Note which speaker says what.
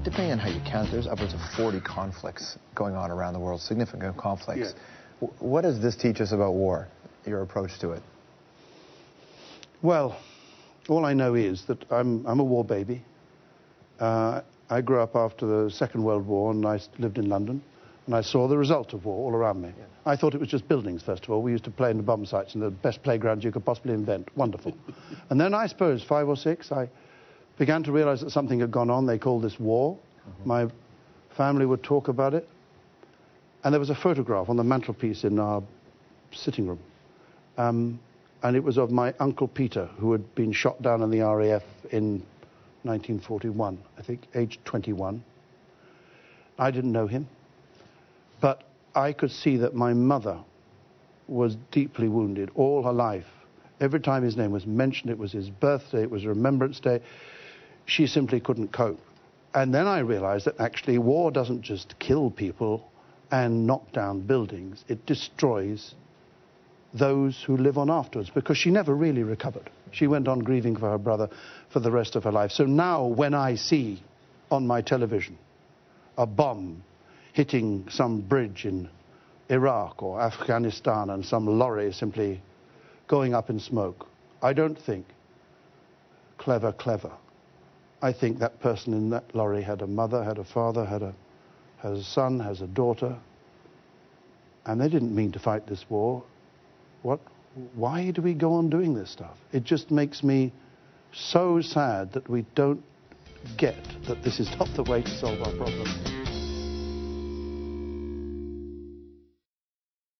Speaker 1: depending on how you count, there's upwards of 40 conflicts going on around the world, significant conflicts. Yeah. What does this teach us about war, your approach to it?
Speaker 2: Well, all I know is that I'm a war baby. I grew up after the Second World War, and I lived in London, and I saw the result of war all around me. Yeah. I thought it was just buildings, first of all. We used to play in the bomb sites, in the best playgrounds you could possibly invent. Wonderful. And then, I suppose, 5 or 6, I began to realize that something had gone on. They called this war. Mm-hmm. My family would talk about it. And there was a photograph on the mantelpiece in our sitting room. And it was of my Uncle Peter, who had been shot down in the RAF in 1941, I think, aged 21. I didn't know him, but I could see that my mother was deeply wounded all her life. Every time his name was mentioned, it was his birthday, it was Remembrance Day, she simply couldn't cope. And then I realized that actually war doesn't just kill people and knock down buildings, it destroys those who live on afterwards, because she never really recovered. She went on grieving for her brother for the rest of her life. So now when I see on my television a bomb hitting some bridge in Iraq or Afghanistan and some lorry simply going up in smoke, I don't think, clever, clever. I think that person in that lorry had a mother, had a father, has a son, has a daughter, and they didn't mean to fight this war. Why do we go on doing this stuff? It just makes me so sad that we don't get that this is not the way to solve our problems.